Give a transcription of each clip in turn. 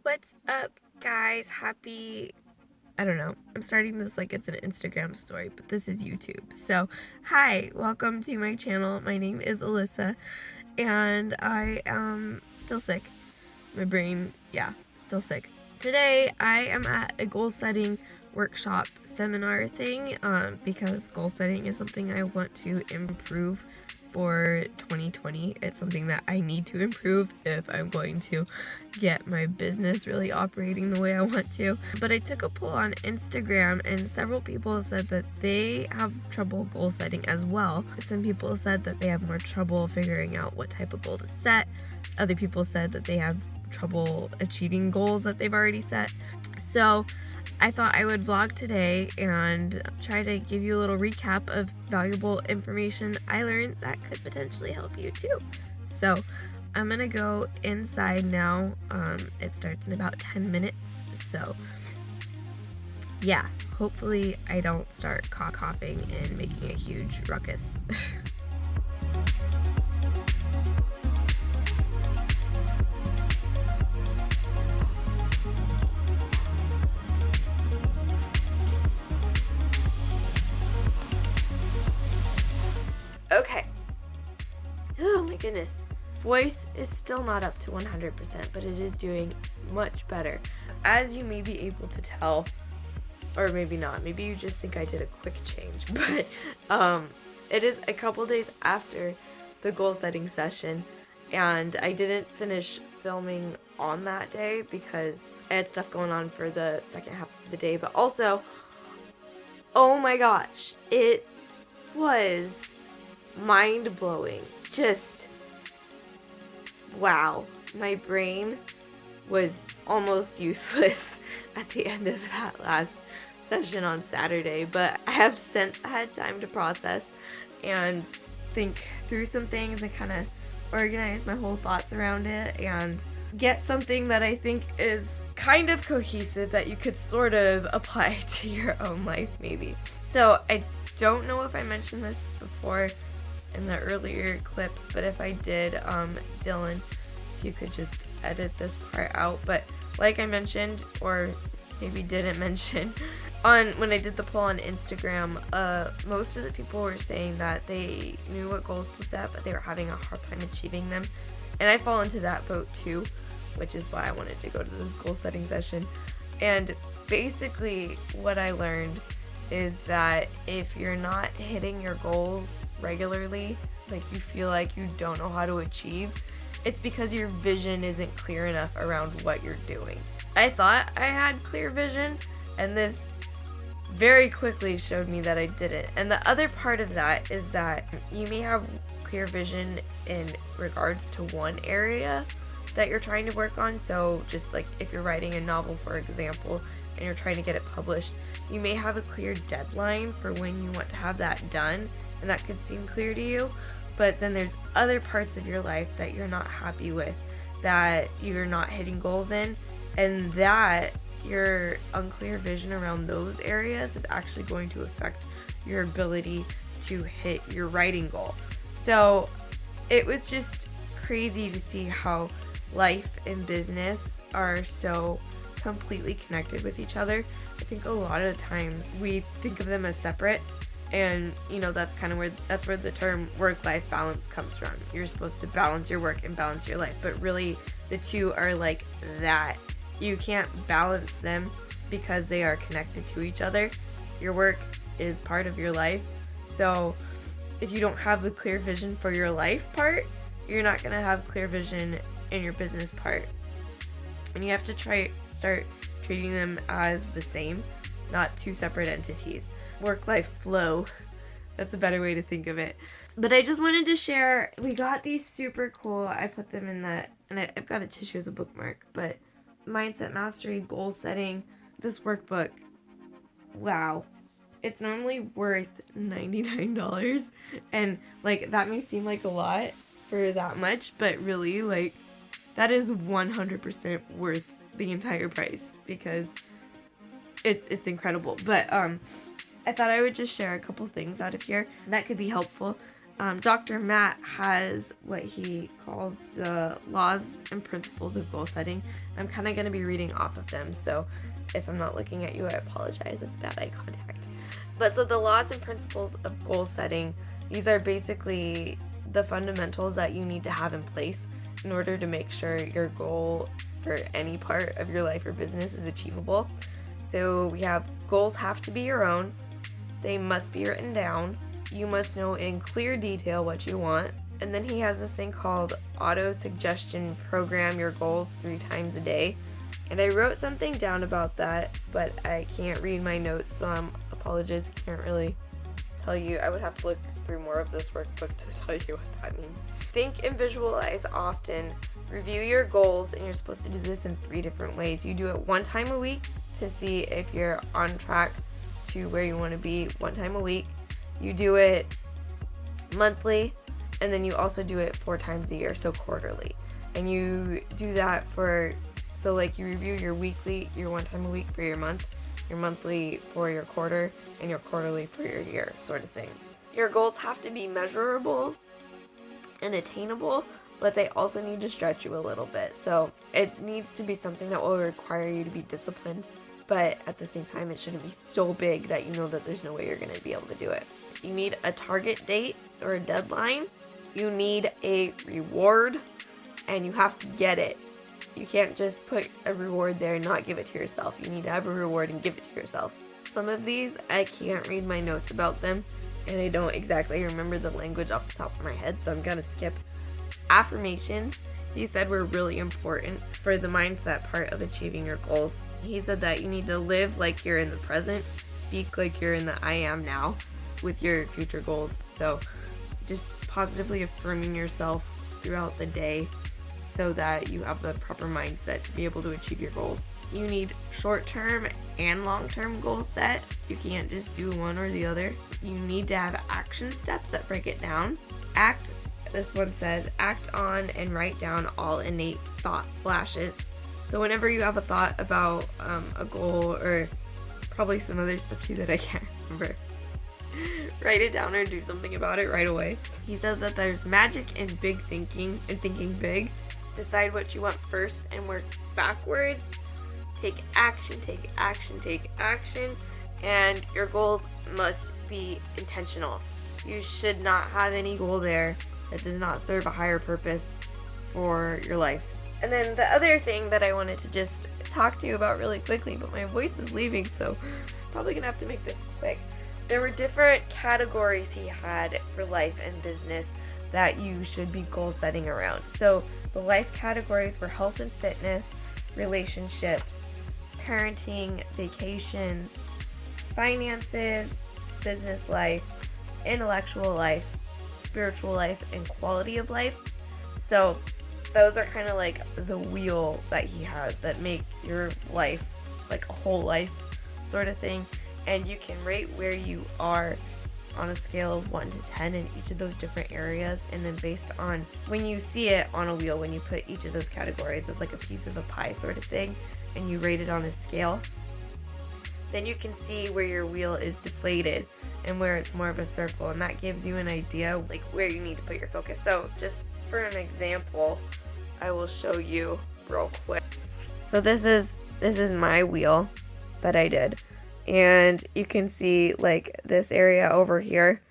What's up, guys? I don't know. I'm starting this like it's an Instagram story, but this is YouTube. So, hi, welcome to my channel. My name is Alyssa, and I am still sick. My brain, still sick. Today, I am at a goal setting workshop seminar thing because goal setting is something I want to improve for 2020. It's something that I need to improve if I'm going to get my business really operating the way I want to. But I took a poll on Instagram and several people said that they have trouble goal setting as well. Some people said that they have more trouble figuring out what type of goal to set. Other people said that they have trouble achieving goals that they've already set. So I thought I would vlog today and try to give you a little recap of valuable information I learned that could potentially help you too. So I'm gonna go inside now. It starts in about 10 minutes. So yeah, hopefully I don't start coughing and making a huge ruckus. Okay. Oh my goodness. Voice is still not up to 100%, but it is doing much better. As you may be able to tell, or maybe not, maybe you just think I did a quick change, but it is a couple days after the goal setting session, and I didn't finish filming on that day because I had stuff going on for the second half of the day, but also, oh my gosh, it was mind-blowing. Just wow. My brain was almost useless at the end of that last session on Saturday, but I have since had time to process and think through some things and kind of organize my whole thoughts around it and get something that I think is kind of cohesive that you could sort of apply to your own life maybe. So I don't know if I mentioned this before in the earlier clips, but if I did, Dylan, if you could just edit this part out. But like I mentioned, or maybe didn't mention, when I did the poll on Instagram, most of the people were saying that they knew what goals to set, but they were having a hard time achieving them. And I fall into that boat too, which is why I wanted to go to this goal setting session. And basically what I learned is that if you're not hitting your goals regularly, like you feel like you don't know how to achieve, it's because your vision isn't clear enough around what you're doing. I thought I had clear vision, and this very quickly showed me that I didn't. And the other part of that is that you may have clear vision in regards to one area that you're trying to work on. So just like if you're writing a novel, for example, and you're trying to get it published, you may have a clear deadline for when you want to have that done, and that could seem clear to you. But then there's other parts of your life that you're not happy with, that you're not hitting goals in, and that your unclear vision around those areas is actually going to affect your ability to hit your writing goal. So it was just crazy to see how life and business are so completely connected with each other. I think a lot of times we think of them as separate, and that's where the term work-life balance comes from. You're supposed to balance your work and balance your life, but really the two are like that. You can't balance them because they are connected to each other. Your work is part of your life, so if you don't have the clear vision for your life part, you're not going to have clear vision in your business part. And you have to start treating them as the same, not two separate entities. Work-life flow, that's a better way to think of it. But I just wanted to share, we got these super cool, I put them in that, and I've got a tissue as a bookmark, but Mindset Mastery Goal Setting, this workbook, wow. It's normally worth $99, and like that may seem like a lot for that much, but really like that is 100% worth the entire price because it's incredible. But I thought I would just share a couple things out of here that could be helpful. Dr. Matt has what he calls the laws and principles of goal setting. I'm kind of going to be reading off of them, so if I'm not looking at you, I apologize. It's bad eye contact. But so the laws and principles of goal setting, these are basically the fundamentals that you need to have in place in order to make sure your goal for any part of your life or business is achievable. So we have goals have to be your own. They must be written down. You must know in clear detail what you want. And then he has this thing called auto suggestion. Program your goals 3 times a day. And I wrote something down about that, but I can't read my notes, so I apologize. I can't really tell you. I would have to look through more of this workbook to tell you what that means. Think and visualize often. Review your goals, and you're supposed to do this in 3 different ways. You do it 1 time a week to see if you're on track to where you want to be 1 time a week. You do it monthly, and then you also do it 4 times a year, so quarterly. And you do that so like you review your weekly, your 1 time a week for your month, your monthly for your quarter, and your quarterly for your year, sort of thing. Your goals have to be measurable and attainable, but they also need to stretch you a little bit. So it needs to be something that will require you to be disciplined, but at the same time, it shouldn't be so big that you know that there's no way you're going to be able to do it. You need a target date or a deadline. You need a reward, and you have to get it. You can't just put a reward there and not give it to yourself. You need to have a reward and give it to yourself. Some of these, I can't read my notes about them, and I don't exactly remember the language off the top of my head, so I'm going to skip. Affirmations, he said, were really important for the mindset part of achieving your goals. He said that you need to live like you're in the present, speak like you're in the I am now with your future goals. So just positively affirming yourself throughout the day so that you have the proper mindset to be able to achieve your goals. You need short-term and long-term goals set. You can't just do one or the other. You need to have action steps that break it down. This one says, act on and write down all innate thought flashes. So whenever you have a thought about a goal, or probably some other stuff too that I can't remember, write it down or do something about it right away. He says that there's magic in big thinking and thinking big. Decide what you want first and work backwards. Take action, take action, take action. And your goals must be intentional. You should not have any goal there that does not serve a higher purpose for your life. And then the other thing that I wanted to just talk to you about really quickly, but my voice is leaving, so probably gonna have to make this quick. There were different categories he had for life and business that you should be goal setting around. So the life categories were health and fitness, relationships, parenting, vacations, finances, business life, intellectual life, spiritual life, and quality of life. So those are kind of like the wheel that he had that make your life like a whole life sort of thing. And you can rate where you are on a scale of 1 to 10 in each of those different areas. And then based on when you see it on a wheel, when you put each of those categories as like a piece of a pie sort of thing, and you rate it on a scale, then you can see where your wheel is deflated and where it's more of a circle, and that gives you an idea like where you need to put your focus. So just for an example, I will show you real quick. So this is my wheel that I did, and you can see like this area over here,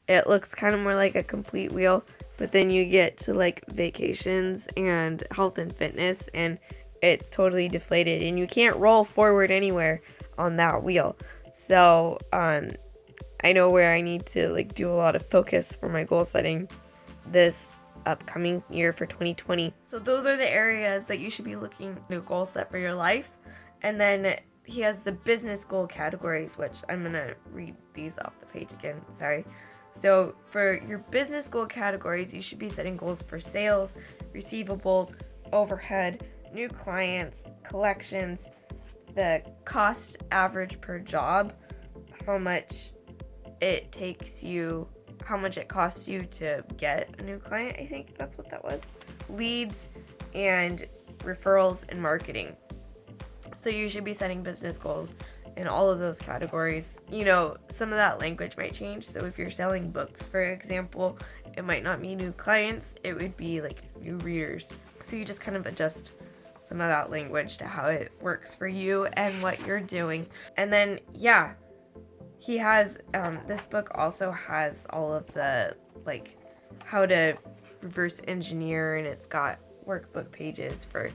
it looks kind of more like a complete wheel, but then you get to like vacations and health and fitness, and it's totally deflated, and you can't roll forward anywhere on that wheel. So I know where I need to like do a lot of focus for my goal setting this upcoming year for 2020. So those are the areas that you should be looking to goal set for your life. And then he has the business goal categories, which I'm gonna read these off the page again, sorry. So for your business goal categories, you should be setting goals for sales, receivables, overhead, new clients, collections, the cost average per job, how much it costs you to get a new client, I think that's what that was, leads, and referrals and marketing. So you should be setting business goals in all of those categories. You know, some of that language might change. So if you're selling books, for example, It might not be new clients, it would be like new readers. So you just kind of adjust some of that language to how it works for you and what you're doing. And then, yeah, he has, this book also has all of the, like, how to reverse engineer, and it's got workbook pages for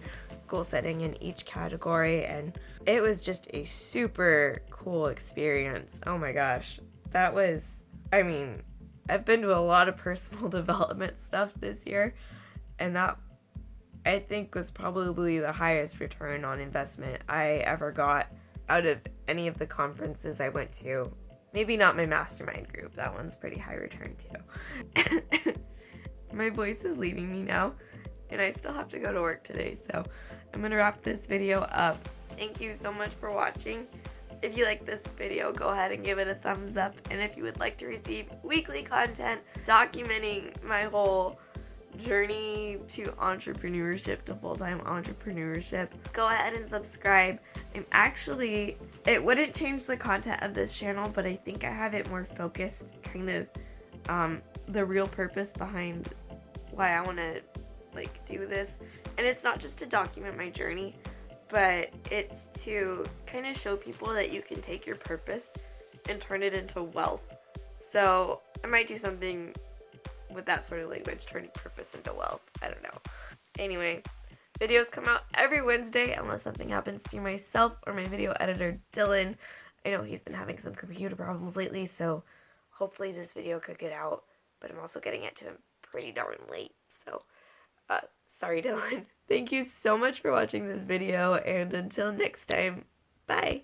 goal setting in each category, and it was just a super cool experience. Oh my gosh. That was, I mean, I've been to a lot of personal development stuff this year, and that, I think, was probably the highest return on investment I ever got out of any of the conferences I went to. Maybe not my mastermind group. That one's pretty high return too. My voice is leaving me now, and I still have to go to work today, so I'm gonna wrap this video up. Thank you so much for watching. If you like this video, go ahead and give it a thumbs up, and if you would like to receive weekly content documenting my whole journey to entrepreneurship, to full-time entrepreneurship, go ahead and subscribe. It wouldn't change the content of this channel, but I think I have it more focused, kind of the real purpose behind why I want to like do this. And it's not just to document my journey, but it's to kind of show people that you can take your purpose and turn it into wealth. So I might do something with that sort of language, turning purpose into wealth. I don't know. Anyway, videos come out every Wednesday unless something happens to myself or my video editor, Dylan. I know he's been having some computer problems lately, so hopefully this video could get out, but I'm also getting it to him pretty darn late. So, sorry, Dylan. Thank you so much for watching this video, and until next time, bye.